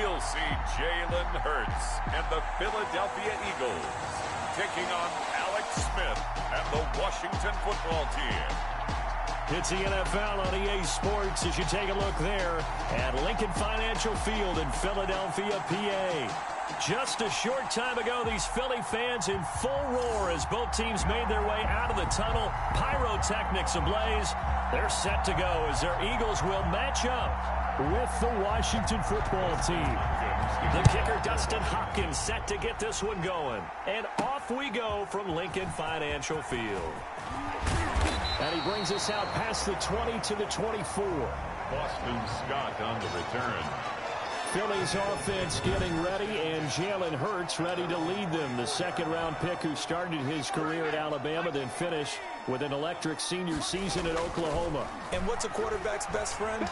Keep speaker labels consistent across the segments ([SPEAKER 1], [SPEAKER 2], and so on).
[SPEAKER 1] we'll see Jalen Hurts and the Philadelphia Eagles taking on Alex Smith and the Washington football team.
[SPEAKER 2] It's the NFL on EA Sports as you take a look there at Lincoln Financial Field in Philadelphia, PA. Just a short time ago, these Philly fans in full roar as both teams made their way out of the tunnel. Pyrotechnics ablaze. They're set to go as their Eagles will match up with the Washington football team. The kicker, Dustin Hopkins, set to get this one going. And off we go from Lincoln Financial Field. And he brings us out past the 20 to the 24.
[SPEAKER 1] Boston Scott on the return.
[SPEAKER 2] Philly's offense getting ready, and Jalen Hurts ready to lead them. The second-round pick who started his career at Alabama, then finished with an electric senior season at Oklahoma.
[SPEAKER 3] And what's a quarterback's best friend?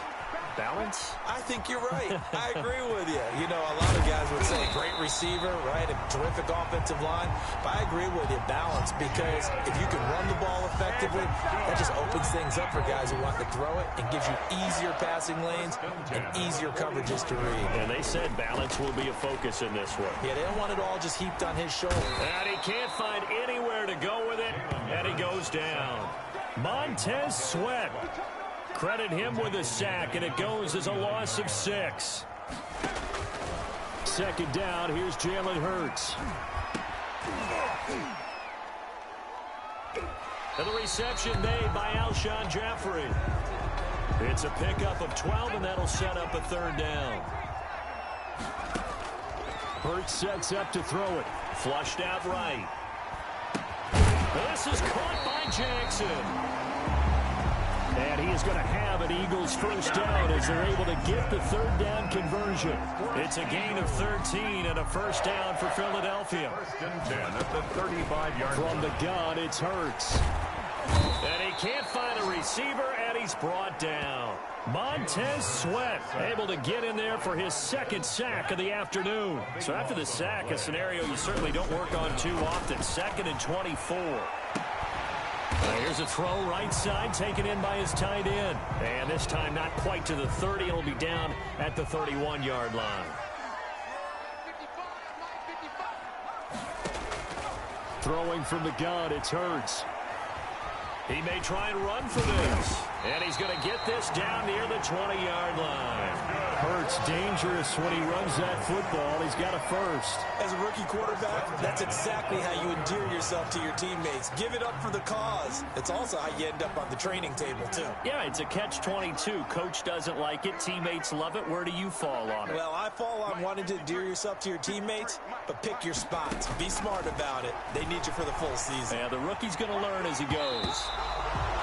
[SPEAKER 2] Balance?
[SPEAKER 3] I think you're right. I agree with you. You know, a lot of guys would say great receiver, right? A terrific offensive line. But I agree with you, balance, because if you can run the ball effectively, that just opens things up for guys who want to throw it and gives you easier passing lanes and easier coverages to read.
[SPEAKER 2] And they said balance will be a focus in this one.
[SPEAKER 3] Yeah, they don't want it all just heaped on his shoulder.
[SPEAKER 2] And he can't find anywhere to go with it, and he goes down. Montez Sweat. Credit him with a sack, and it goes as a loss of 6. Second down, here's Jalen Hurts. And the reception made by Alshon Jeffrey. It's a pickup of 12, and that'll set up a third down. Hurts sets up to throw it. Flushed out right. This is caught by Jackson. And he is going to have an Eagles first down as they're able to get the third down conversion. It's a gain of 13 and a first down for Philadelphia.
[SPEAKER 1] First and 10 at the 35-yard line.
[SPEAKER 2] From the gun, it's Hurts. And he can't find a receiver, and he's brought down. Montez Sweat able to get in there for his second sack of the afternoon. So after the sack, a scenario you certainly don't work on too often. Second and 24. Here's a throw right side taken in by his tight end. And this time not quite to the 30. It'll be down at the 31-yard line. Throwing from the gun, it's Hurts. He may try and run for this. And he's going to get this down near the 20-yard line. Hurts dangerous when he runs that football. He's got a first.
[SPEAKER 3] As a rookie quarterback, that's exactly how you endear yourself to your teammates. Give it up for the cause. It's also how you end up on the training table, too.
[SPEAKER 2] Yeah, it's a catch-22. Coach doesn't like it. Teammates love it. Where do you fall on it?
[SPEAKER 3] Well, I fall on wanting to endear yourself to your teammates, but pick your spots. Be smart about it. They need you for the full season.
[SPEAKER 2] Yeah, the rookie's going to learn as he goes.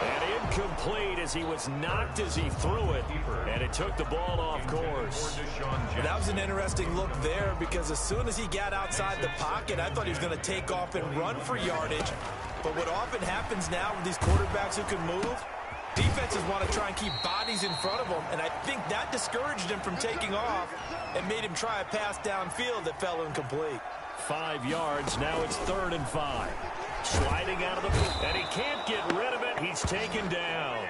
[SPEAKER 2] And incomplete as he was knocked as he threw it. And it took the ball off course.
[SPEAKER 3] That was an interesting look there because as soon as he got outside the pocket, I thought he was going to take off and run for yardage. But what often happens now with these quarterbacks who can move, defenses want to try and keep bodies in front of them. And I think that discouraged him from taking off and made him try a pass downfield that fell incomplete.
[SPEAKER 2] 5 yards. Now it's 3rd and 5. Sliding out of the pool, and he can't get rid of it. He's taken down.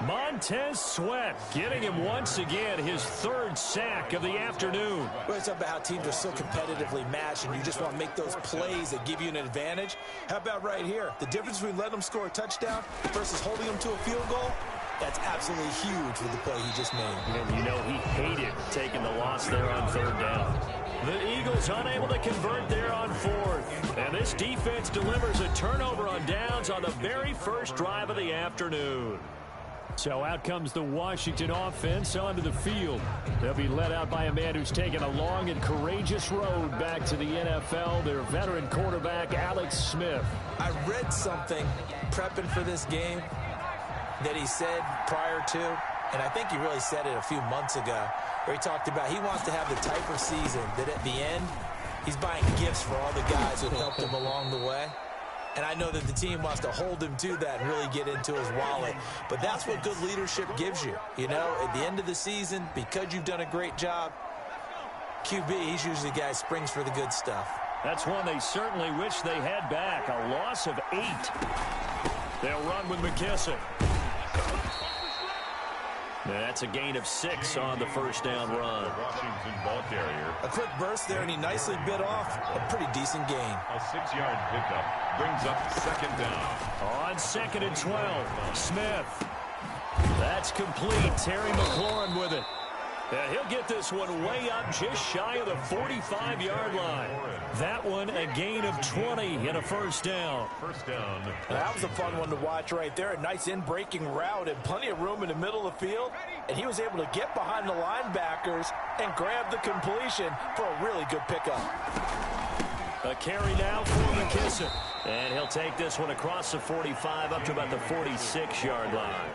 [SPEAKER 2] Montez Sweat getting him once again his 3rd sack of the afternoon.
[SPEAKER 3] Well, it's about how teams are so competitively matched, and you just want to make those plays that give you an advantage. How about right here? The difference between letting them score a touchdown versus holding them to a field goal, that's absolutely huge with the play he just made.
[SPEAKER 2] And you know he hated taking the loss there on 3rd down. The Eagles unable to convert there on 4th. And this defense delivers a turnover on downs on the very first drive of the afternoon. So out comes the Washington offense onto the field. They'll be led out by a man who's taken a long and courageous road back to the NFL, their veteran quarterback, Alex Smith.
[SPEAKER 3] I read something prepping for this game that he said prior to, and I think he really said it a few months ago, where he talked about he wants to have the type of season that at the end, he's buying gifts for all the guys who helped him along the way. And I know that the team wants to hold him to that and really get into his wallet. But that's what good leadership gives you. You know, at the end of the season, because you've done a great job, QB, he's usually the guy who springs for the good stuff.
[SPEAKER 2] That's one they certainly wish they had back. A loss of 8. They'll run with McKissick. That's a gain of 6 on the first down run.
[SPEAKER 1] The Washington ball carrier.
[SPEAKER 3] A quick burst there, and he nicely bit off a pretty decent gain.
[SPEAKER 1] A 6-yard pickup brings up 2nd down.
[SPEAKER 2] On 2nd and 12, Smith. That's complete. Terry McLaurin with it. He'll get this one way up just shy of the 45-yard line. That one a gain of 20 and a first down.
[SPEAKER 1] First down.
[SPEAKER 3] That was a fun one to watch right there. A nice in-breaking route and plenty of room in the middle of the field. And he was able to get behind the linebackers and grab the completion for a really good pickup.
[SPEAKER 2] A carry now for McKissick. And he'll take this one across the 45 up to about the 46-yard line.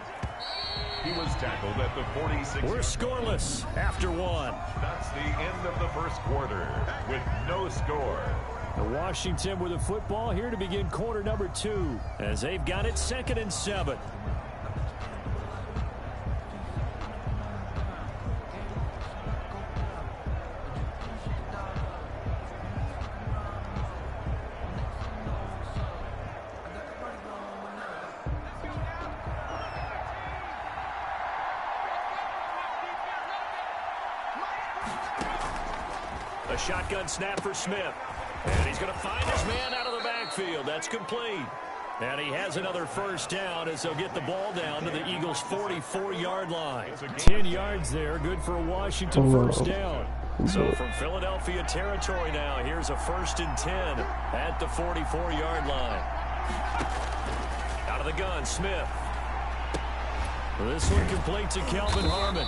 [SPEAKER 1] He was tackled at the 46.
[SPEAKER 2] We're scoreless after 1.
[SPEAKER 1] That's the end of the first quarter with no score.
[SPEAKER 2] Washington with the football here to begin quarter number 2 as they've got it 2nd and 7. A shotgun snap for Smith. And he's going to find his man out of the backfield. That's complete. And he has another first down as they'll get the ball down to the Eagles' 44-yard line. 10 yards there. Good for a Washington first down. So from Philadelphia territory now, here's a 1st and 10 at the 44-yard line. Out of the gun, Smith. This one complete to Kelvin Harmon.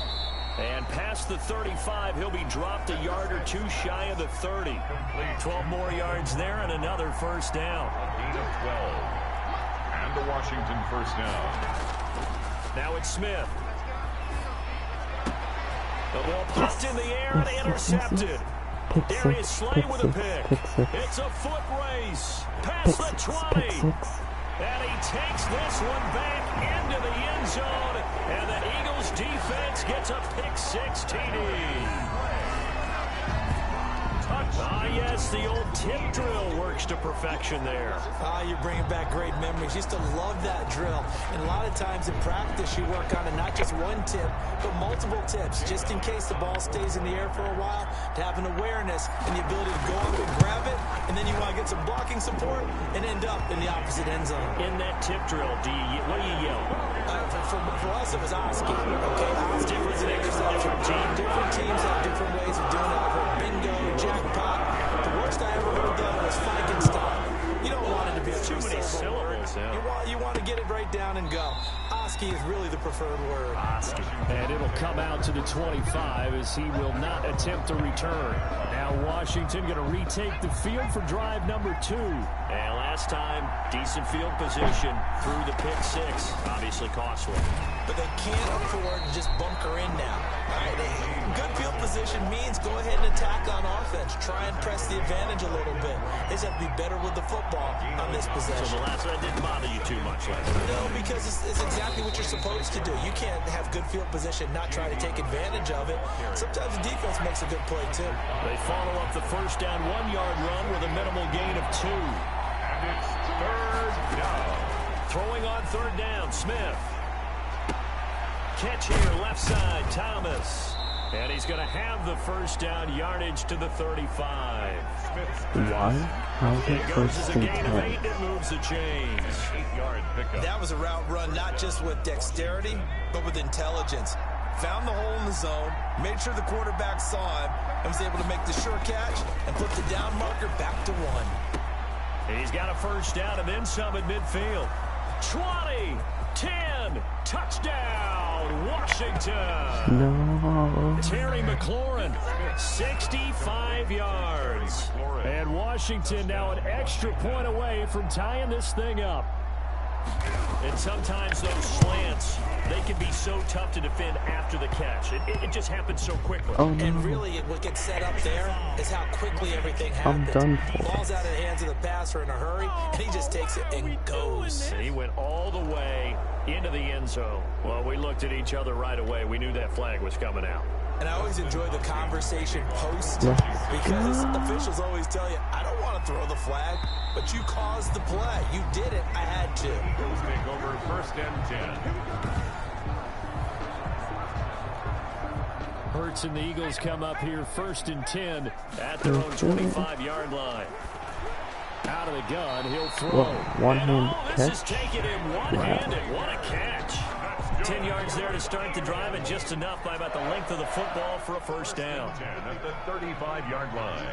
[SPEAKER 2] And past the 35, he'll be dropped a yard or 2 shy of the 30. 12 more yards there and another first down.
[SPEAKER 1] Gain of 12. And the Washington first down.
[SPEAKER 2] Now it's Smith. The ball popped in the air and intercepted. Darius Slay with a pick. It's a foot race. Past the 20. And he takes this one back into the end zone. And the Eagles defense gets a pick-6 TD. Yes, the old tip drill works to perfection there.
[SPEAKER 3] You're bringing back great memories. Used to love that drill. And a lot of times in practice, you work on it, not just one tip, but multiple tips, just in case the ball stays in the air for a while, to have an awareness and the ability to go up and grab it, and then you want to get some blocking support and end up in the opposite end zone.
[SPEAKER 2] In that tip drill, what do you yell?
[SPEAKER 3] For us, it was Oski. Okay, Oski was an interception. Different teams have different ways of doing it. I've heard bingo, jackpot. The worst I ever heard though was Frankenstein. You don't want it to be a
[SPEAKER 2] too many syllables.
[SPEAKER 3] You want to get it right down and go. Oski is really the preferred word.
[SPEAKER 2] Oski. And it'll come out to the 25 as he will not attempt to return. Now Washington going to retake the field for drive number 2. And last time, decent field position through the pick-6. Obviously costly.
[SPEAKER 3] But they can't afford to just bunker in now. All right, good field position means go ahead and attack on offense. Try and press the advantage a little bit. They just have to be better with the football on this possession.
[SPEAKER 2] So the last one didn't bother you too much last time.
[SPEAKER 3] No, because it's exactly what you're supposed to do. You can't have good field position, not try to take advantage of it. Sometimes the defense makes a good play, too.
[SPEAKER 2] They follow up the first down 1-yard run with a minimal gain of 2.
[SPEAKER 1] And it's 3rd down.
[SPEAKER 2] Throwing on 3rd down, Smith. Catch here, left side, Thomas. And he's going to have the first down yardage to the 35.
[SPEAKER 4] Why? How's it first and 10?
[SPEAKER 2] It moves the chains.
[SPEAKER 1] 8-yard pickup.
[SPEAKER 3] That was a route run not just with dexterity, but with intelligence. Found the hole in the zone, made sure the quarterback saw him, and was able to make the sure catch and put the down marker back to 1.
[SPEAKER 2] He's got a first down and then some at midfield. 20, 10, touchdown, Washington.
[SPEAKER 4] No.
[SPEAKER 2] Terry McLaurin, 65 yards. And Washington now an extra point away from tying this thing up. And sometimes those slants, they can be so tough to defend after the catch. It just happens so quickly.
[SPEAKER 4] Oh, no.
[SPEAKER 3] And really, what gets set up there is how quickly everything happens.
[SPEAKER 4] I'm done for.
[SPEAKER 3] Ball's out of the hands of the passer in a hurry, and he just takes it and goes.
[SPEAKER 2] And he went all the way into the end zone. Well, we looked at each other right away. We knew that flag was coming out.
[SPEAKER 3] And I always enjoy the conversation post because officials always tell you, I don't want to throw the flag, but you caused the play. You did it. I had to.
[SPEAKER 1] Bills take over 1st and 10.
[SPEAKER 2] Hurts and the Eagles come up here 1st and 10 at their own 25-yard line. Out of the gun, he'll throw.
[SPEAKER 4] One-hand
[SPEAKER 2] this is
[SPEAKER 4] catch.
[SPEAKER 2] taking him one-handed. What a catch. 10 yards there to start the drive, and just enough by about the length of the football for a first down.
[SPEAKER 1] At the 35-yard line.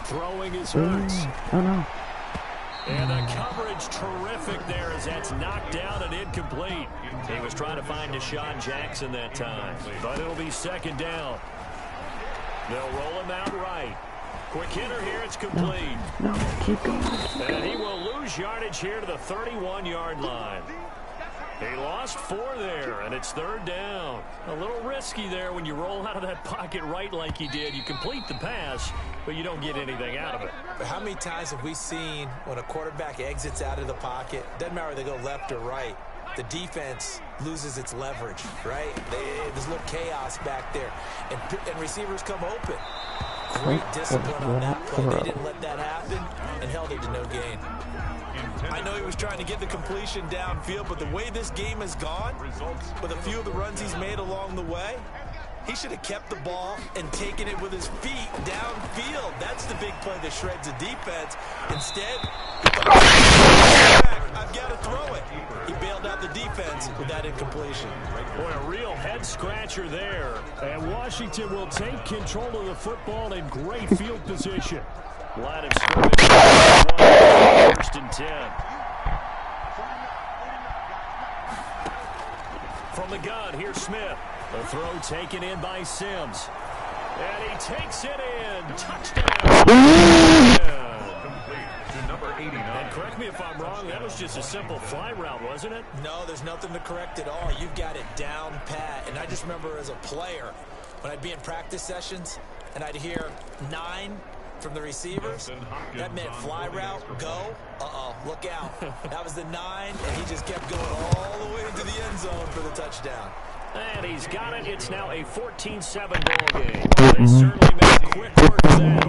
[SPEAKER 2] Throwing his Hurts.
[SPEAKER 4] Oh no.
[SPEAKER 2] And the coverage terrific there as that's knocked down and incomplete. He was trying to find Deshaun Jackson that time, but it'll be 2nd down. They'll roll him out right. Quick hitter here, it's complete.
[SPEAKER 4] No, keep going.
[SPEAKER 2] And he will lose yardage here to the 31-yard line. He lost 4 there, and it's 3rd down. A little risky there when you roll out of that pocket right like he did. You complete the pass, but you don't get anything out of it.
[SPEAKER 3] But how many times have we seen when a quarterback exits out of the pocket, doesn't matter whether they go left or right, the defense loses its leverage, right? There's a little chaos back there, and receivers come open. Great discipline on that play. They didn't let that happen and held it to no gain. I know he was trying to get the completion downfield, but the way this game has gone, with a few of the runs he's made along the way, he should have kept the ball and taken it with his feet downfield. That's the big play that shreds the defense. Instead, I've got to throw it. He bailed out the defense with that incompletion.
[SPEAKER 2] Boy, a real head-scratcher there. And Washington will take control of the football in great field position. Line of scrimmage, 1st and 10. From the gun, here's Smith. The throw taken in by Sims. And he takes it in. Touchdown.
[SPEAKER 1] Complete to number 89.
[SPEAKER 2] And correct me if I'm wrong, that was just a simple fly route, wasn't it?
[SPEAKER 3] No, there's nothing to correct at all. You've got it down pat. And I just remember as a player, when I'd be in practice sessions, and I'd hear 9 from the receivers, that meant fly route, go, look out. That was the 9, and he just kept going all the way into the end zone for the touchdown.
[SPEAKER 2] And he's got it. It's now a 14-7 ball game. They certainly made quick work of that.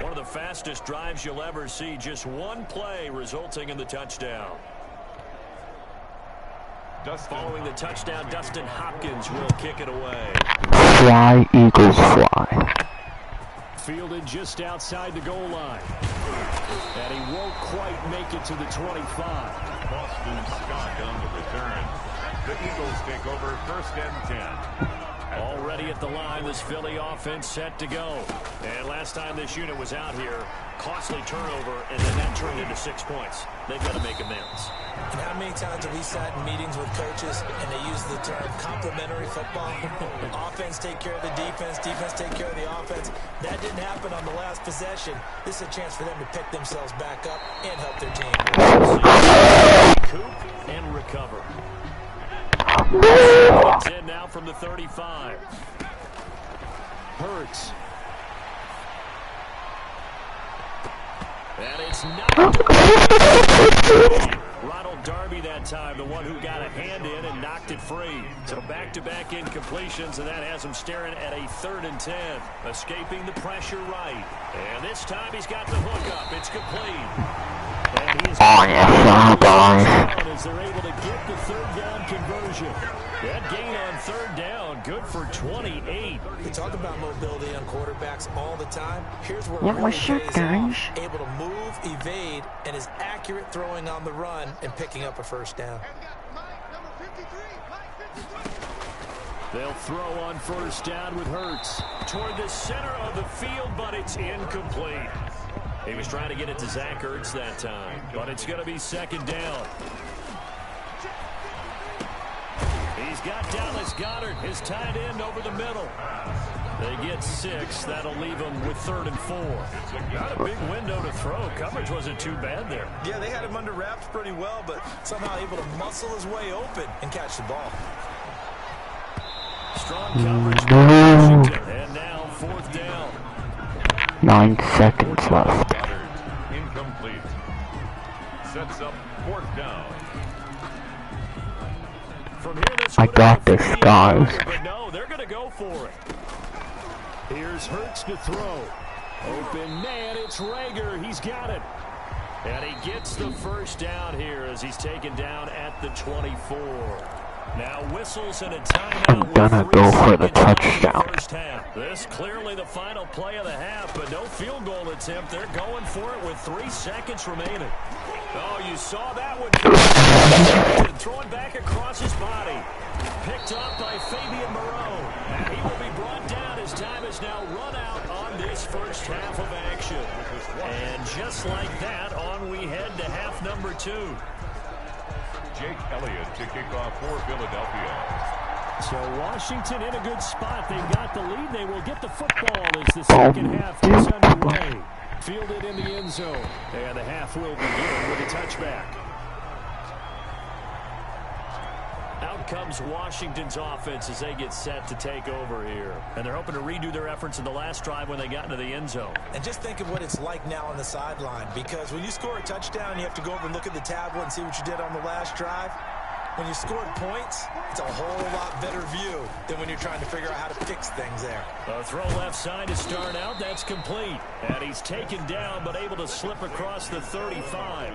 [SPEAKER 2] One of the fastest drives you'll ever see. Just one play resulting in the touchdown. Following the touchdown, Dustin Hopkins will kick it away.
[SPEAKER 4] Fly, Eagles, fly.
[SPEAKER 2] Fielded just outside the goal line. And he won't quite make it to the 25.
[SPEAKER 1] Boston Scott on the return. The Eagles take over 1st and 10.
[SPEAKER 2] Already at the line, this Philly offense set to go. And last time this unit was out here, costly turnover, and then that turned into 6 points. They've got to make amends.
[SPEAKER 3] And how many times have we sat in meetings with coaches and they use the term complementary football? Offense take care of the defense, defense take care of the offense. That didn't happen on the last possession. This is a chance for them to pick themselves back up and help their team.
[SPEAKER 2] Coop and recover. 10 now from the 35. Hurts. And it's not Ronald Darby that time, the one who got a hand in and knocked it free. So back-to-back incompletions, and that has him staring at a 3rd and 10. Escaping the pressure right. And this time he's got the hook up. It's complete. And he's as they're able to get the 3rd down conversion. That gain on 3rd down, good for 28.
[SPEAKER 3] We talk about mobility on quarterbacks all the time. Here's where
[SPEAKER 4] Yeah,
[SPEAKER 3] it really
[SPEAKER 4] what's your
[SPEAKER 3] pays
[SPEAKER 4] guys?
[SPEAKER 3] off. Able to move, evade, and is accurate throwing on the run and picking up a 1st down.
[SPEAKER 2] They'll throw on 1st down with Hurts. Toward the center of the field, but it's incomplete. He was trying to get it to Zach Ertz that time, but it's going to be 2nd down. He's got Dallas Goedert, his tight end, over the middle. They get 6. That'll leave him with 3rd and 4. Not a big window to throw. Coverage wasn't too bad there.
[SPEAKER 3] Yeah, they had him under wraps pretty well, but somehow able to muscle his way open and catch the ball.
[SPEAKER 2] Strong coverage by Washington. And now 4th down.
[SPEAKER 4] 9 seconds left.
[SPEAKER 1] Incomplete. Sets up 4th down.
[SPEAKER 2] From here, this
[SPEAKER 4] I got this, guys.
[SPEAKER 2] But no, they're going to go for it. Here's Hurts to throw. Open man, it's Rager. He's got it. And he gets the 1st down here as he's taken down at the 24. Now whistles and a
[SPEAKER 4] I'm
[SPEAKER 2] timeout.
[SPEAKER 4] gonna go for the touchdown.
[SPEAKER 2] First half. This clearly the final play of the half, but no field goal attempt. They're going for it with 3 seconds remaining. Oh, you saw that one. Throwing back across his body. Picked up by Fabian Moreau. And he will be brought down as time is now run out on this first half of action. And just like that, on we head to half number 2.
[SPEAKER 1] Jake Elliott to kick off for Philadelphia.
[SPEAKER 2] So Washington in a good spot. They've got the lead. They will get the football as the second half gets underway. Fielded in the end zone. And the half will begin with a touchback. Out comes Washington's offense as they get set to take over here. And they're hoping to redo their efforts in the last drive when they got into the end zone.
[SPEAKER 3] And just think of what it's like now on the sideline, because when you score a touchdown, you have to go over and look at the tablet and see what you did on the last drive. When you scored points, it's a whole lot better view than when you're trying to figure out how to fix things there.
[SPEAKER 2] A throw left side to start out. That's complete. And he's taken down but able to slip across the 35.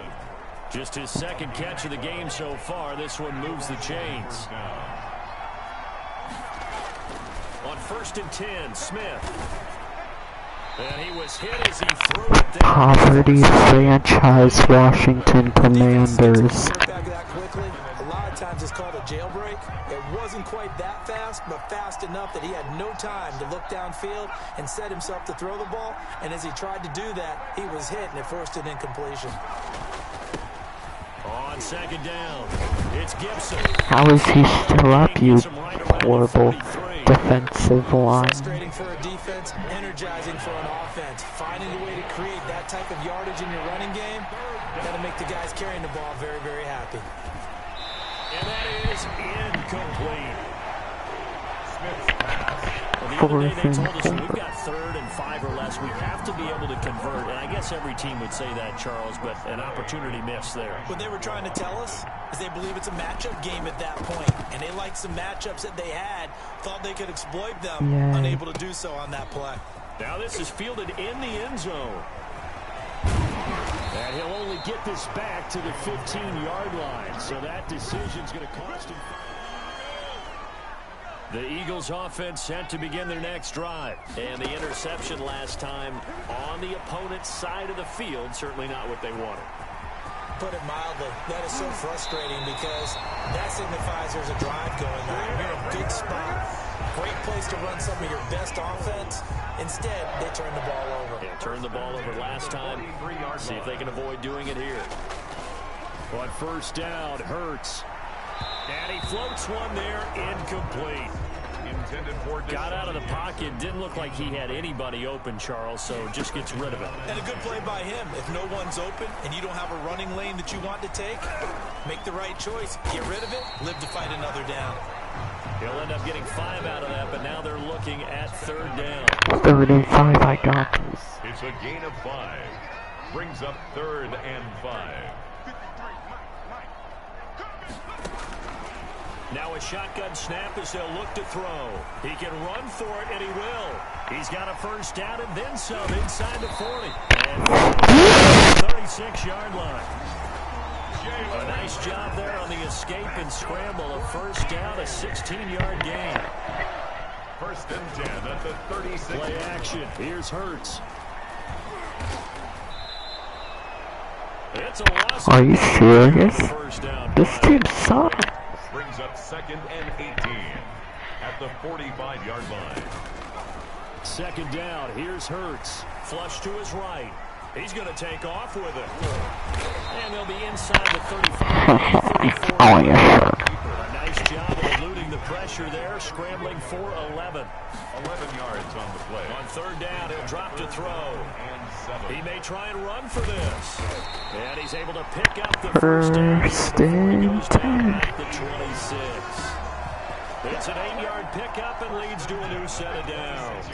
[SPEAKER 2] Just his second catch of the game so far. This one moves the chains. On 1st and 10, Smith. And he was hit as he threw it down.
[SPEAKER 4] Poverty franchise Washington Commanders.
[SPEAKER 3] A lot of times it's called a jailbreak. It wasn't quite that fast, but fast enough that he had no time to look downfield and set himself to throw the ball. And as he tried to do that, he was hit, and it forced an incompletion.
[SPEAKER 2] On second down, it's Gibson.
[SPEAKER 4] How is he still up, you horrible defensive line?
[SPEAKER 3] Frustrating for a defense, energizing for an offense. Finding a way to create that type of yardage in your running game, got to make the guys carrying the ball very, very happy.
[SPEAKER 2] And that is incomplete.
[SPEAKER 1] Smith's pass.
[SPEAKER 2] Well, the other day they told us we've got 3rd and 5 or less. We have to be able to convert. And I guess every team would say that, Charles, but an opportunity missed there.
[SPEAKER 3] What they were trying to tell us is they believe it's a matchup game at that point. And they liked some matchups that they had, thought they could exploit them, unable to do so on that play.
[SPEAKER 2] Now this is fielded in the end zone. And he'll only get this back to the 15-yard line. So that decision's going to cost him. The Eagles offense set to begin their next drive. And the interception last time on the opponent's side of the field, certainly not what they wanted.
[SPEAKER 3] Put it mildly, that is so frustrating because that signifies there's a drive going on. You're in a good spot, great place to run some of your best offense. Instead, they turn the ball over.
[SPEAKER 2] Yeah, turned the ball over last time. See if they can avoid doing it here. On 1st down, Hurts. And he floats one there, incomplete. Got out of the pocket, didn't look like he had anybody open, Charles, so just gets rid of it.
[SPEAKER 3] And a good play by him. If no one's open and you don't have a running lane that you want to take, make the right choice. Get rid of it, live to fight another down.
[SPEAKER 2] He'll end up getting 5 out of that, but now they're looking at 3rd down.
[SPEAKER 4] 3rd and 5, I got this.
[SPEAKER 1] It's a gain of 5. Brings up 3rd and 5.
[SPEAKER 2] Now a shotgun snap as they'll look to throw. He can run for it, and he will. He's got a 1st down and then some inside the 40. And 36-yard line. A nice job there on the escape and scramble. A 1st down, a 16-yard gain.
[SPEAKER 1] 1st and 10 at the 36.
[SPEAKER 2] Play action. Here's Hurts. It's a loss.
[SPEAKER 4] Are you serious? This team sucks.
[SPEAKER 1] Brings up 2nd and 18 at the 45-yard line.
[SPEAKER 2] 2nd down. Here's Hurts. Flush to his right. He's going to take off with it. And they'll be inside the 35.
[SPEAKER 4] Oh, yeah, sure.
[SPEAKER 2] A nice job of eluding the pressure there, scrambling for 11.
[SPEAKER 1] 11 yards on the play.
[SPEAKER 2] On 3rd down, he'll drop to throw. He may try and run for this. And he's able to pick up the 1st down before he goes down at the 26. It's an 8-yard pickup and leads to a new set of downs.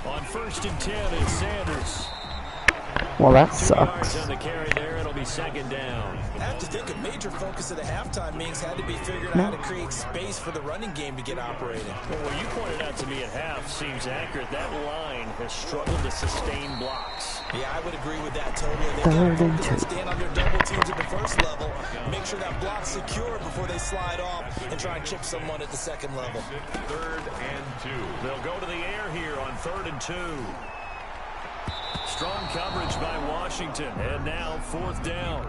[SPEAKER 2] On 1st and 10 is Sanders.
[SPEAKER 4] Well, that
[SPEAKER 2] 2 yards
[SPEAKER 4] sucks.
[SPEAKER 2] on the carry there. It'll be second down.
[SPEAKER 3] I have to think a major focus of the halftime meetings had to be figuring out how to create space for the running game to get operating.
[SPEAKER 2] Well, what you pointed out to me at half seems accurate. That line has struggled to sustain blocks.
[SPEAKER 3] Yeah, I would agree with that totally. They've got to focus and stand on their double teams at the first level, make sure that block's secure before they slide off and try and chip someone at the second level.
[SPEAKER 1] 3rd and 2.
[SPEAKER 2] They'll go to the air here on 3rd and 2. Strong coverage by Washington, and now 4th down.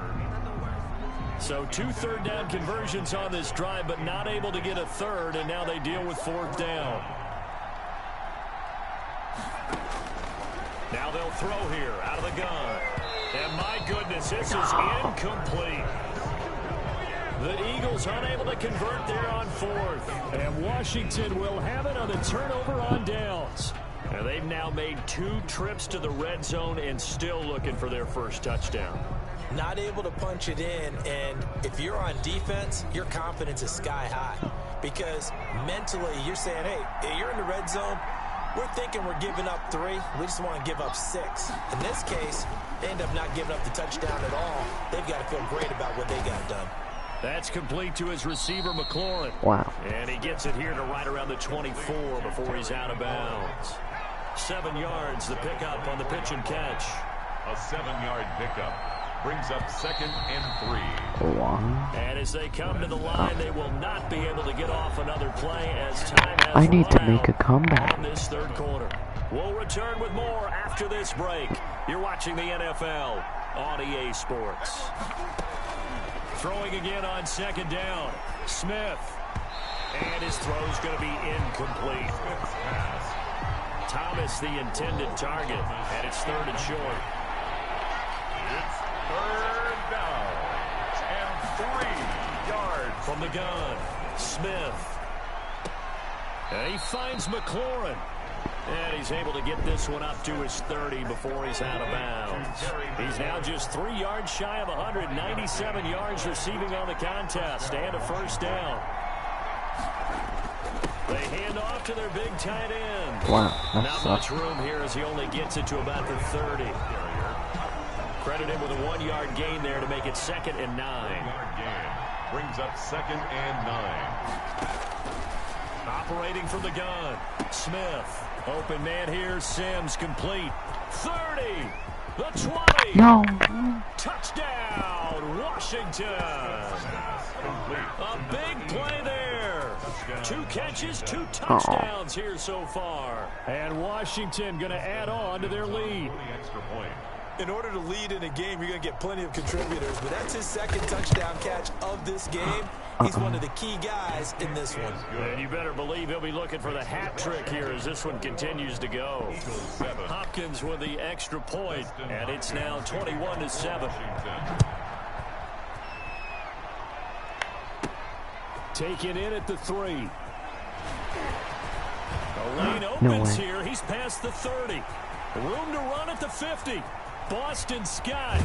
[SPEAKER 2] So 2 3rd down conversions on this drive, but not able to get a third, and now they deal with 4th down. Now they'll throw here out of the gun. And my goodness, this is incomplete. The Eagles unable to convert there on 4th. And Washington will have it on the turnover on downs. And they've now made 2 trips to the red zone and still looking for their first touchdown.
[SPEAKER 3] Not able to punch it in, and if you're on defense, your confidence is sky high. Because mentally, you're saying, hey, you're in the red zone. We're thinking we're giving up 3. We just want to give up 6. In this case, they end up not giving up the touchdown at all. They've got to feel great about what they got done.
[SPEAKER 2] That's complete to his receiver, McLaurin.
[SPEAKER 4] Wow.
[SPEAKER 2] And he gets it here to right around the 24 before he's out of bounds. 7 yards, the pickup on the pitch and catch.
[SPEAKER 1] A 7-yard pickup brings up 2nd and 3.
[SPEAKER 4] Wow.
[SPEAKER 2] And as they come to the line, they will not be able to get off another play as time has
[SPEAKER 4] I need to
[SPEAKER 2] run
[SPEAKER 4] make a
[SPEAKER 2] out
[SPEAKER 4] comeback.
[SPEAKER 2] on this 3rd quarter. We'll return with more after this break. You're watching the NFL on EA Sports. Throwing again on 2nd down. Smith. And his throw's going to be incomplete. Thomas, the intended target, and it's 3rd and short.
[SPEAKER 1] It's 3rd down and 3 yards.
[SPEAKER 2] From the gun, Smith. And he finds McLaurin. And he's able to get this one up to his 30 before he's out of bounds. He's now just 3 yards shy of 197 yards receiving on the contest and a first down. They hand off to their big tight end.
[SPEAKER 4] Wow, that
[SPEAKER 2] Not
[SPEAKER 4] sucks.
[SPEAKER 2] much room here as he only gets it to about the 30. Credit him with a 1-yard gain there to make it 2nd and 9.
[SPEAKER 1] 1-yard gain brings up 2nd and 9.
[SPEAKER 2] Operating from the gun, Smith. Open man here, Sims complete. 30, the 20.
[SPEAKER 4] No.
[SPEAKER 2] Touchdown, Washington. A big play there. 2 catches, 2 touchdowns here so far. And Washington going to add on to their lead.
[SPEAKER 1] Extra point.
[SPEAKER 3] In order to lead in a game, you're going to get plenty of contributors, but that's his 2nd touchdown catch of this game. He's one of the key guys in this one.
[SPEAKER 2] And you better believe he'll be looking for the hat trick here as this one continues to go. Hopkins with the extra point, and it's now 21-7. Taken in at the 3. The lane opens here. He's past the 30. Room to run at the 50. Boston Scott.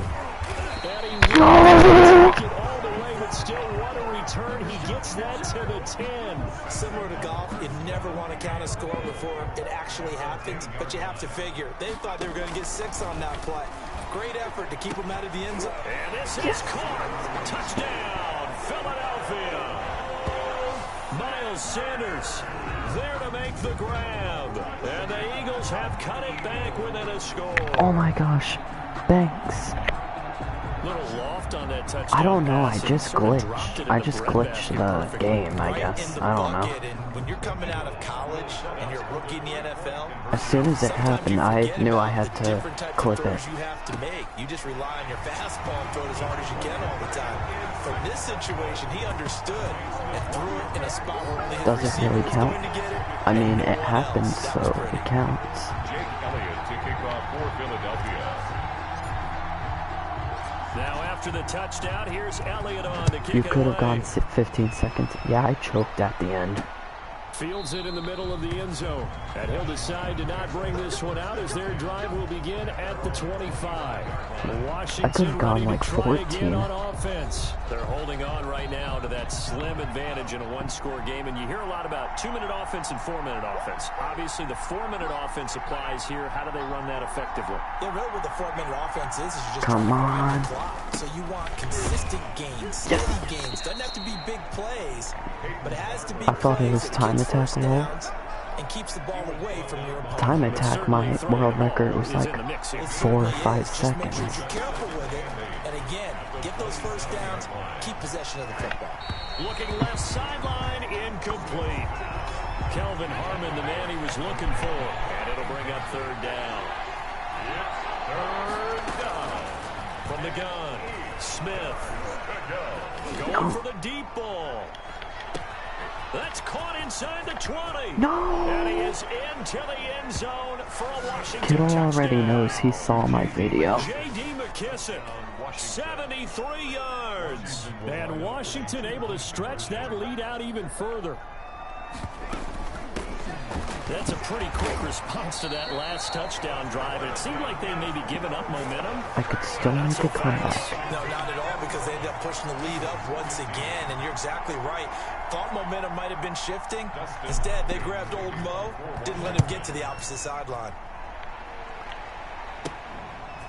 [SPEAKER 2] And he really took it all the way, but still what a return. He gets that to the 10.
[SPEAKER 3] Similar to golf, you never want to count a score before it actually happens, but you have to figure. They thought they were going to get 6 on that play. Great effort to keep them out of the end zone.
[SPEAKER 2] And this is caught. Touchdown, Philadelphia. Miles Sanders there to make the grab. And the Eagles have cut it back within a score.
[SPEAKER 4] Oh my gosh. Thanks.
[SPEAKER 2] Little loft on that touchdown.
[SPEAKER 4] I don't know. I
[SPEAKER 2] pass and
[SPEAKER 4] just
[SPEAKER 2] sort of dropped it
[SPEAKER 4] glitched.
[SPEAKER 2] in
[SPEAKER 4] I
[SPEAKER 2] the
[SPEAKER 4] just
[SPEAKER 2] breadbasket
[SPEAKER 4] glitched the
[SPEAKER 2] perfectly.
[SPEAKER 4] game, I
[SPEAKER 3] Right
[SPEAKER 4] guess.
[SPEAKER 3] in the
[SPEAKER 4] I don't know.
[SPEAKER 3] bucket, and when you're coming out of college and you're a rookie in the NFL,
[SPEAKER 4] As soon as it
[SPEAKER 3] sometimes
[SPEAKER 4] happened,
[SPEAKER 3] you
[SPEAKER 4] I
[SPEAKER 3] forget
[SPEAKER 4] knew I
[SPEAKER 3] about
[SPEAKER 4] had
[SPEAKER 3] the
[SPEAKER 4] to
[SPEAKER 3] different type of
[SPEAKER 4] clip it.
[SPEAKER 3] throws you have to make. You just rely on your fastball and throw it as hard as you can all the time. From this situation, he understood and threw it in a spot where only his
[SPEAKER 4] Does it
[SPEAKER 3] receiver
[SPEAKER 4] really
[SPEAKER 3] was
[SPEAKER 4] count?
[SPEAKER 3] going to get it.
[SPEAKER 4] I mean,
[SPEAKER 3] and
[SPEAKER 4] it
[SPEAKER 3] no one
[SPEAKER 4] happened,
[SPEAKER 3] else. That
[SPEAKER 4] so
[SPEAKER 3] was pretty.
[SPEAKER 4] it counts.
[SPEAKER 1] Jake Elliott to kick off for Philadelphia.
[SPEAKER 2] Now after the touchdown, here's Elliott on to kick
[SPEAKER 4] You
[SPEAKER 2] it
[SPEAKER 4] could have
[SPEAKER 2] away.
[SPEAKER 4] gone 15 seconds. Yeah, I choked at the end.
[SPEAKER 2] Fields it in the middle of the end zone. And he'll decide to not bring this one out as their drive will begin at the 25. Washington ready to try again on offense. They're holding on right now to that slim advantage in a one-score game. And you hear a lot about 2-minute offense and 4-minute offense. Obviously, the 4-minute offense applies here. How do they run that effectively?
[SPEAKER 3] Yeah, really what the 4-minute offense is you just
[SPEAKER 4] come on.
[SPEAKER 3] The clock. So you want consistent gains, steady gains. Doesn't have to be big plays, but it has to be.
[SPEAKER 4] I thought it was time attack low.
[SPEAKER 3] And keeps the ball away from your opponent.
[SPEAKER 4] Time attack, my world record was like 4 or 5 seconds.
[SPEAKER 3] Be careful with it, and again, get those first downs, keep possession of the football.
[SPEAKER 2] Looking left sideline, incomplete. Kelvin Harmon, the man he was looking for, and it'll bring up third down. Third down. From the gun, Smith. Going for the deep ball. That's caught inside the 20.
[SPEAKER 4] No!
[SPEAKER 2] And he is into the end zone for a Washington
[SPEAKER 4] Kittle
[SPEAKER 2] touchdown.
[SPEAKER 4] already knows he saw my video.
[SPEAKER 2] J.D. McKissick, 73 yards. And Washington able to stretch that lead out even further. That's a pretty quick response to that last touchdown drive. It seemed like they may be giving up momentum.
[SPEAKER 4] I could still make a comeback.
[SPEAKER 3] No, not at all, because they ended up pushing the lead up once again, and you're exactly right. Thought momentum might have been shifting. Instead, they grabbed old Mo, didn't let him get to the opposite sideline.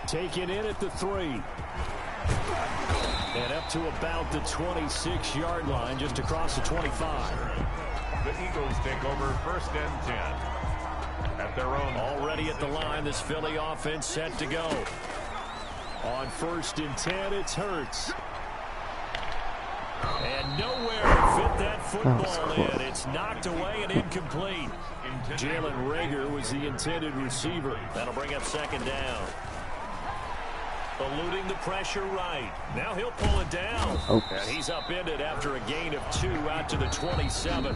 [SPEAKER 2] Taken in at the 3. And up to about the 26-yard line, just across the 25.
[SPEAKER 1] The Eagles take over 1st and 10. At their own.
[SPEAKER 2] Already at the line, this Philly offense set to go. On 1st and 10, it's Hurts. And nowhere to fit that football in. It's knocked away and incomplete. Jalen Reagor was the intended receiver. That'll bring up 2nd down. Eluding the pressure right. Now he'll pull it down.
[SPEAKER 4] Oops.
[SPEAKER 2] And he's upended after a gain of 2 out to the 27.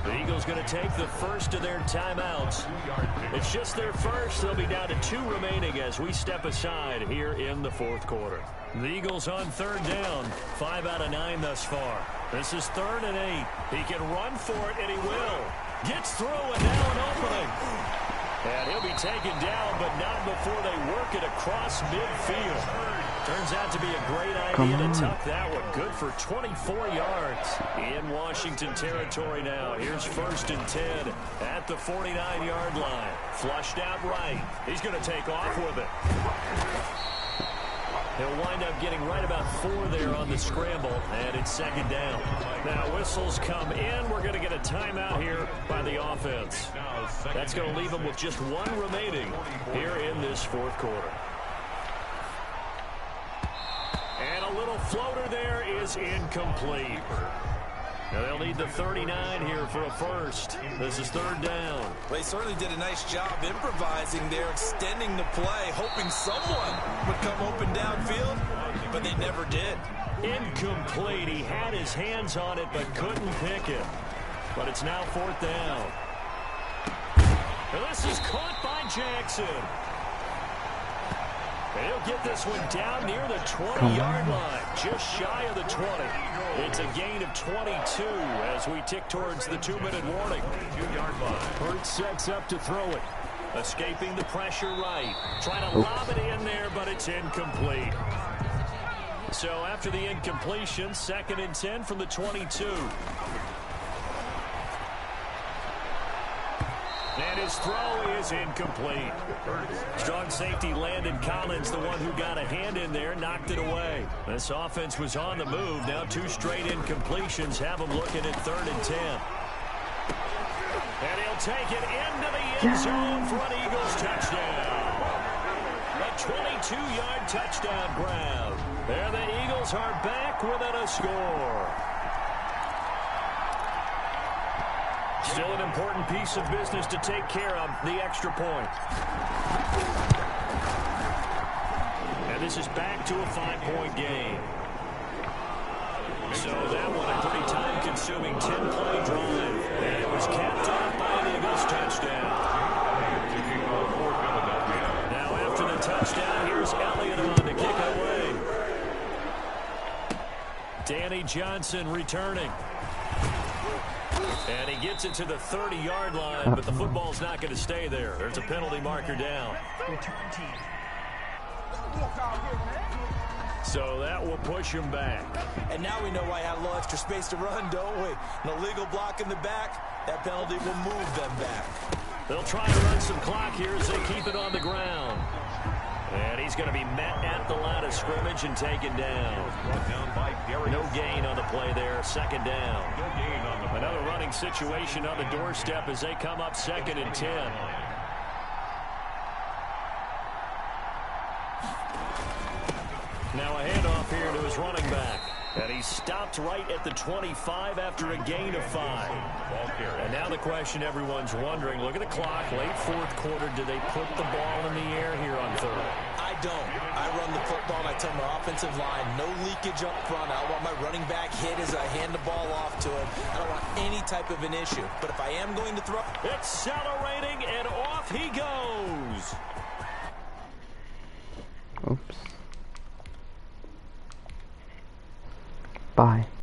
[SPEAKER 2] The Eagles going to take the first of their timeouts. It's just their first. They'll be down to 2 remaining as we step aside here in the 4th quarter. The Eagles on 3rd down. 5 out of 9 thus far. This is 3rd and 8. He can run for it, and he will. Gets through, and now an opening. And he'll be taken down, but not before they work it across midfield. Turns out to be a great idea to tuck that one. Good for 24 yards in Washington territory now. Here's 1st and 10 at the 49-yard line. Flushed out right. He's going to take off with it. He'll wind up getting right about 4 there on the scramble, and it's 2nd down. Now whistles come in. We're going to get a timeout here by the offense. That's going to leave them with just 1 remaining here in this 4th quarter. And a little floater there is incomplete. Now they'll need the 39 here for a first. This is 3rd down.
[SPEAKER 3] Well, they certainly did a nice job improvising there, extending the play, hoping someone would come open downfield, but they never did.
[SPEAKER 2] Incomplete. He had his hands on it but couldn't pick it. But it's now 4th down. And this is caught by Jackson. And he'll get this one down near the 20-yard line, just shy of the 20. It's a gain of 22 as we tick towards the 2-minute warning. 2-yard line. Hurts sets up to throw it. Escaping the pressure right. Trying to lob it in there, but it's incomplete. So after the incompletion, 2nd and 10 from the 22. And his throw is incomplete. Strong safety Landon Collins, the one who got a hand in there, knocked it away. This offense was on the move. Now 2 straight incompletions have them looking at 3rd and 10. And he'll take it into the end zone for an Eagles touchdown. A 22-yard touchdown grab. There the Eagles are back within a score. Still an important piece of business to take care of, the extra point. And this is back to a 5-point game. So that one a pretty time-consuming 10-play drive. And it was capped off by an Eagles touchdown. Now after the touchdown, here's Elliott on to kick it away. Danny Johnson returning. And he gets it to the 30-yard line, but the football's not going to stay there. There's a penalty marker down. So that will push him back.
[SPEAKER 3] And now we know why I had a little extra space to run, don't we? An illegal block in the back. That penalty will move them back.
[SPEAKER 2] They'll try to run some clock here as they keep it on the ground. And he's going to be met at the line of scrimmage and taken down. No gain on the play there. Second down. Another running situation on the doorstep as they come up 2nd and 10. Now a handoff here to his running back. And he stopped right at the 25 after a gain of 5. And now the question everyone's wondering, look at the clock, late 4th quarter, do they put the ball in the air here on 3rd?
[SPEAKER 3] I don't. I run the football and I tell my offensive line, no leakage up front. I don't want my running back hit as I hand the ball off to him. I don't want any type of an issue. But if I am going to throw...
[SPEAKER 2] Accelerating, and off he goes.
[SPEAKER 4] Oops.